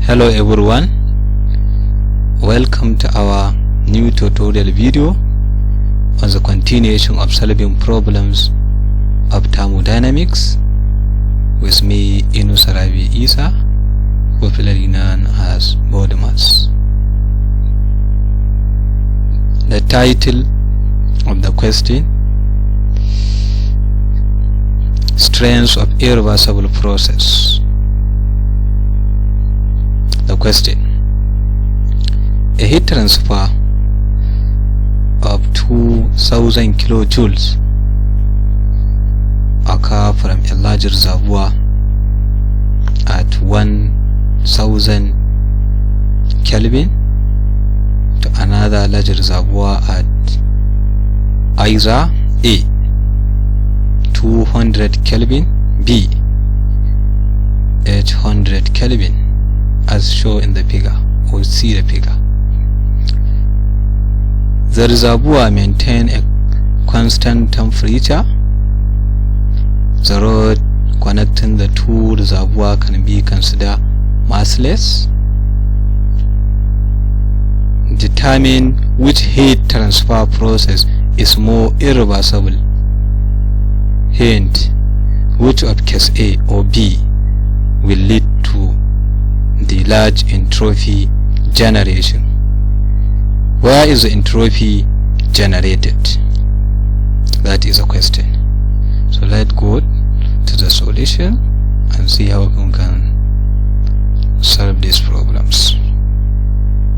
Hello everyone, welcome to our new tutorial video on the continuation of solving problems of thermodynamics with me, Inusarabi Isa, popularly known as Bodemas. The title of the question: Strengths of irreversible process. The question: a heat transfer of 2000 kilojoules occur from a large reservoir at 1000 Kelvin to another large reservoir at either A 200 Kelvin, B 800 Kelvin, as shown in the figure, or see the figure. The reservoir maintains a constant temperature. The rod connecting the two reservoirs can be considered massless. Determine which heat transfer process is more irreversible. Hint: which of case A or B will lead to the large entropy generation? Where is the entropy generated? That is a question. So let's go to the solution and see how we can solve these problems.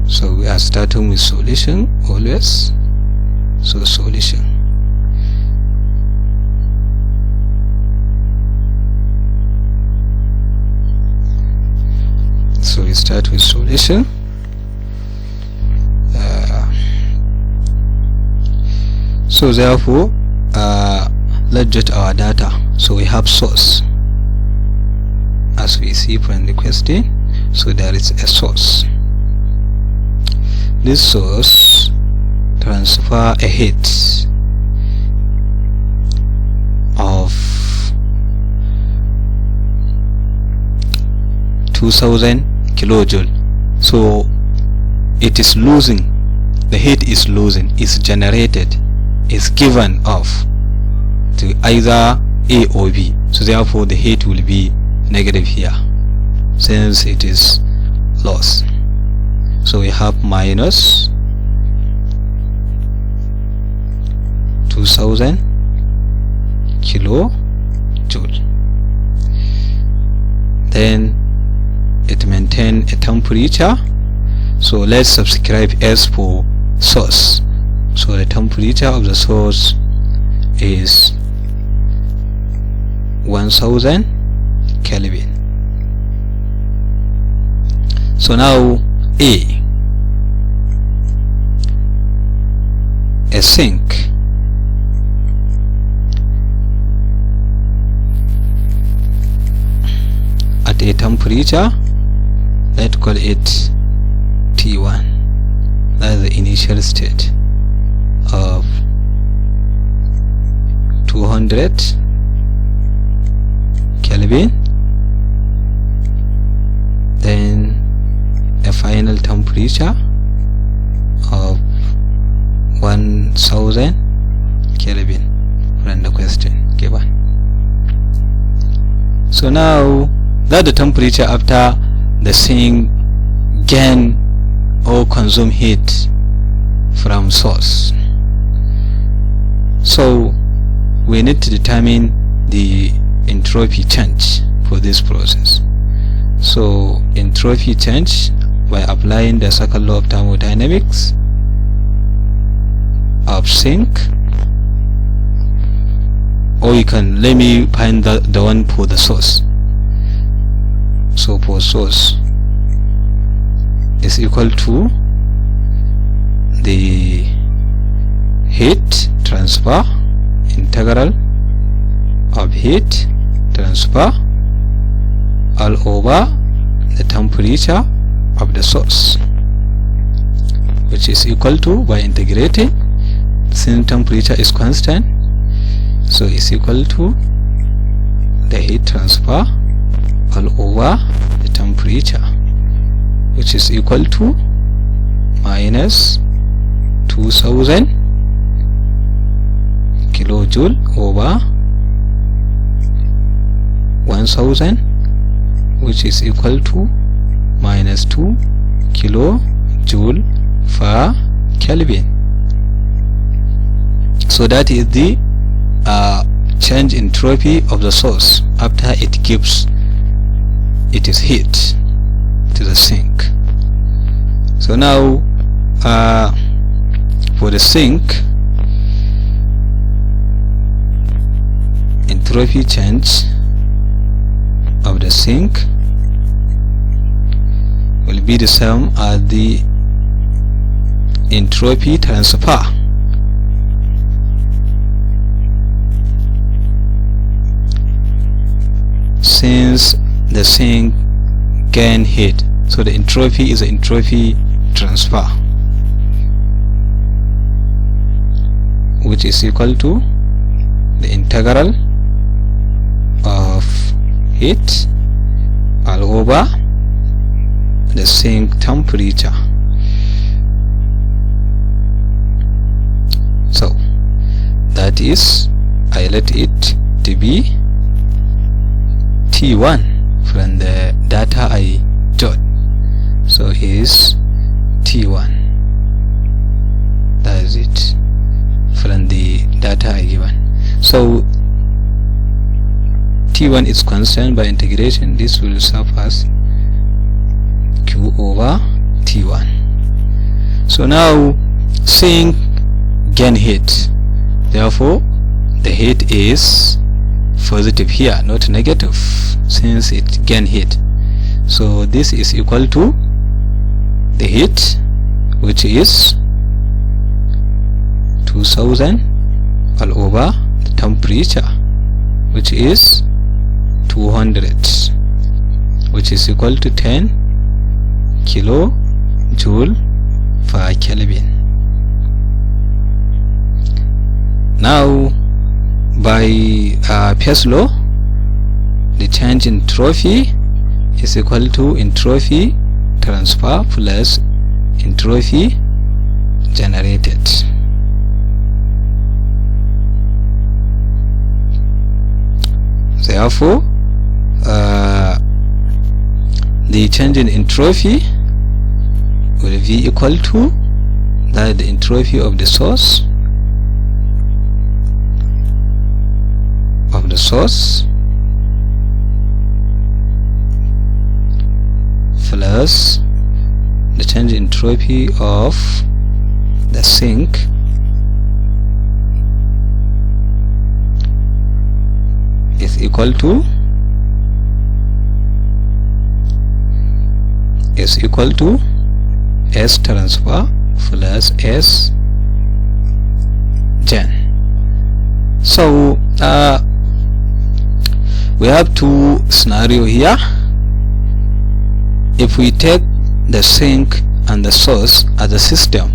So we are starting with solution always. So solution. So we start with solution. So therefore, let's get our data. So we have source, as we see from the question. So there is a source. This source transfer a heat of 2000 kilojoule. So it is losing, the heat is losing, is generated, is given off to either A or B. So therefore the heat will be negative here since it is lost. So we have minus 2000 kilojoule. Then it maintains a temperature. So let's subscribe S for source. So the temperature of the source is 1000 Kelvin. So now A sink at a temperature, let's call it T1, that's the initial state of 200 Kelvin, then a final temperature of 1000 Kelvin from the question given. So now that the temperature after the sink gain or consume heat from source. So we need to determine the entropy change for this process. So entropy change by applying the second law of thermodynamics of sink, or you can, let me find the one for the source. So for source is equal to the heat transfer, integral of heat transfer all over the temperature of the source, which is equal to, by integrating, since temperature is constant, so it's equal to the heat transfer all over the temperature which is equal to minus 2000 kilojoule over 1000, which is equal to minus 2 kilojoule per Kelvin. So that is the change in entropy of the source after it gives its heat to the sink. So now for the sink, entropy change of the sink will be the same as the entropy transfer since the sink gain heat. So the entropy is the entropy transfer, which is equal to the integral of heat all over the sink temperature. So that is, I let it to be T1 from the data I got. So is T1, that is it from the data I given. So T1 is constant. By integration, this will serve as Q over T1. So now sink gain heat, therefore the heat is positive here, not negative, since it gain heat. So this is equal to the heat, which is 2000 all over the temperature, which is 200, which is equal to 10 kilojoule per Kelvin. Now by Peirce's law, the change in entropy is equal to entropy transfer plus entropy generated. Therefore the change in entropy will be equal to that the entropy of the source plus the change in entropy of the sink is equal to S transfer plus S gen. So we have two scenarios here. If we take the sink and the source as a system,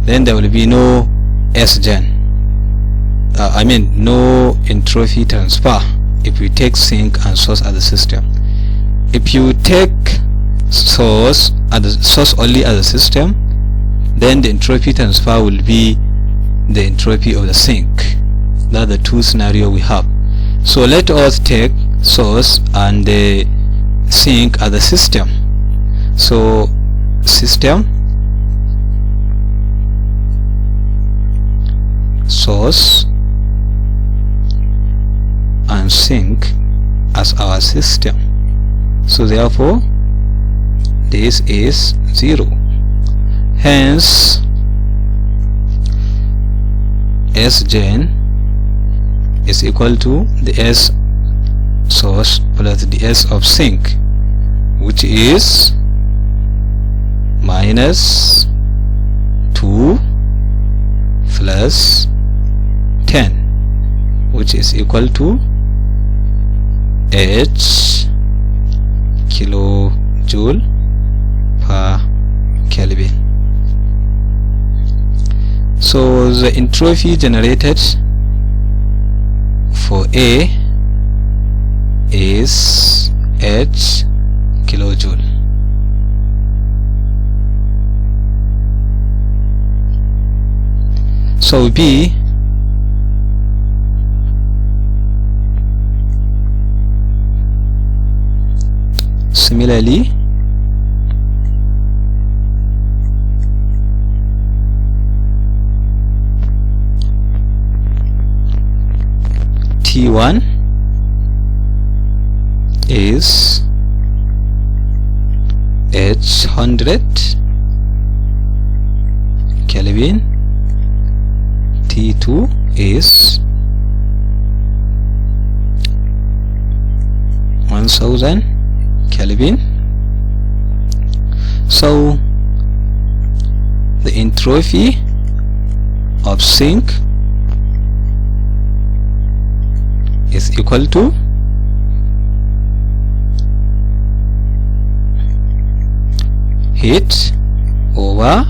then there will be no S gen, no entropy transfer if we take sink and source as a system. If you take source only as a system, then the entropy transfer will be the entropy of the sink. That's the two scenarios we have. So let us take source and the sink as a system. So system, source and sink as our system. So therefore this is 0. Hence S gen is equal to the S source plus the S of sink, which is minus 2 plus 10, which is equal to H kilojoule per Kelvin. So the entropy generated for A is H kilojoule. So B similarly T1 is H100 Kelvin, T2 is 1000 Kelvin. So the entropy of sink is equal to heat over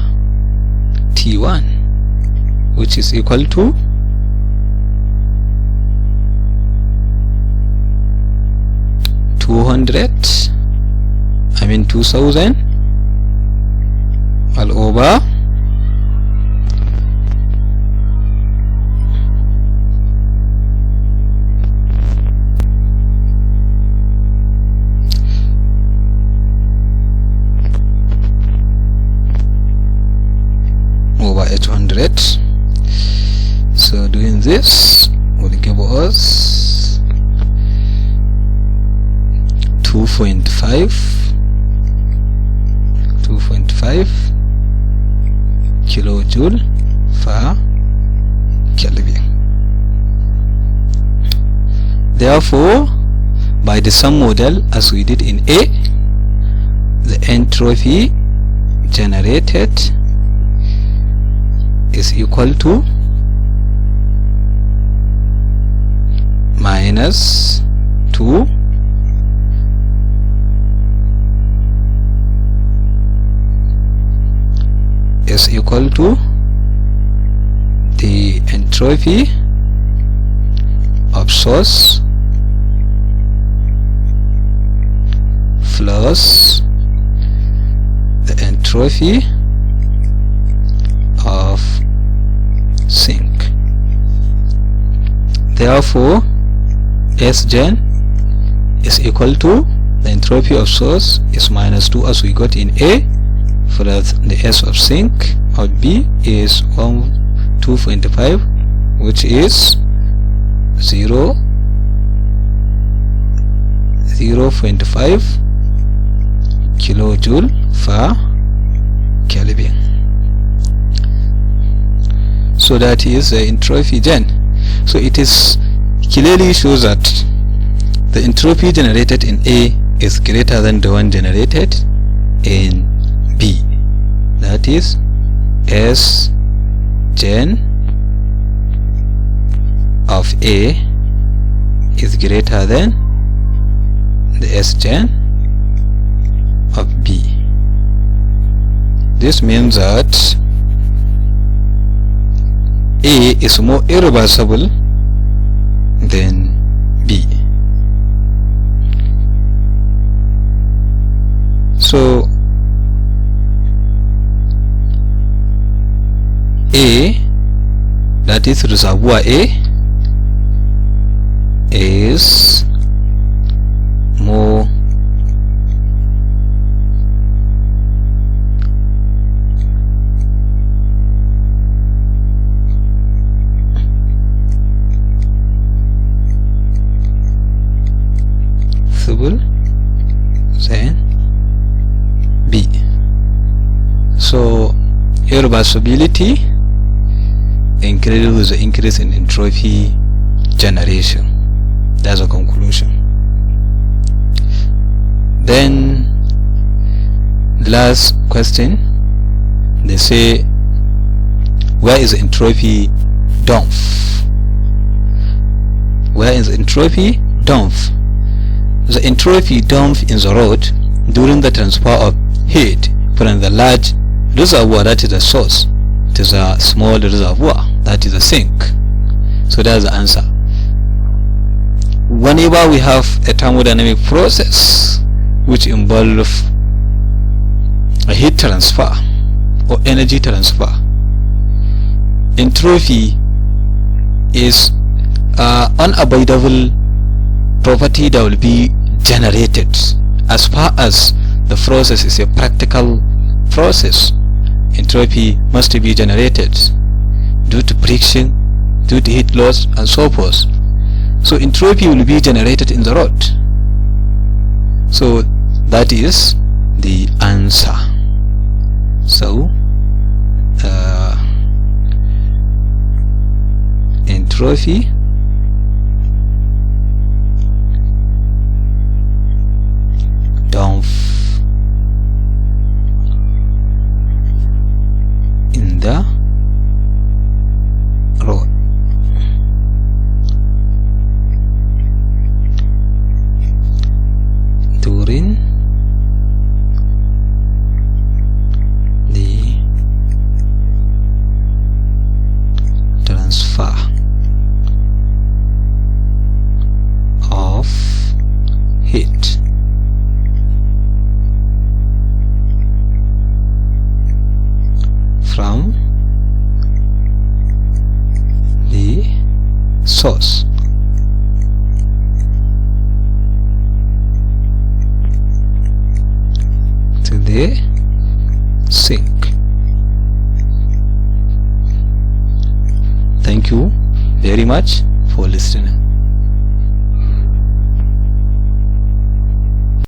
T1, which is equal to 2000 all over H100. So doing this will give us 2.5 kilojoule per Kelvin. Therefore, by the sum model as we did in A, the entropy generated is equal to minus 2 is equal to the entropy of source plus the entropy of sink. Therefore, Sgen is equal to the entropy of source is minus 2 as we got in A, plus the S of sink of B is 2.5, which is 0.5 kilojoule per Kelvin. So that is the entropy gen. So it is clearly shows that the entropy generated in A is greater than the one generated in B. That is S gen of A is greater than the S gen of B. This means that A is more irreversible than B. So A, that is reservoir A, is more than B. So irreversibility increases with the increase in entropy generation. That's a conclusion. Then last question, they say, where is entropy dump? Where is entropy dump? The entropy dump in the rod during the transfer of heat from the large reservoir, that is the source, to the small reservoir, that is the sink. So that's the answer. Whenever we have a thermodynamic process which involves a heat transfer or energy transfer, entropy is unavoidable property that will be generated as far as the process is a practical process. Entropy must be generated due to friction, due to heat loss, and so forth. So entropy will be generated in the rod. So that is the answer. So entropy in the rod during the transfer of heat from the source to the sink. Thank you very much for listening.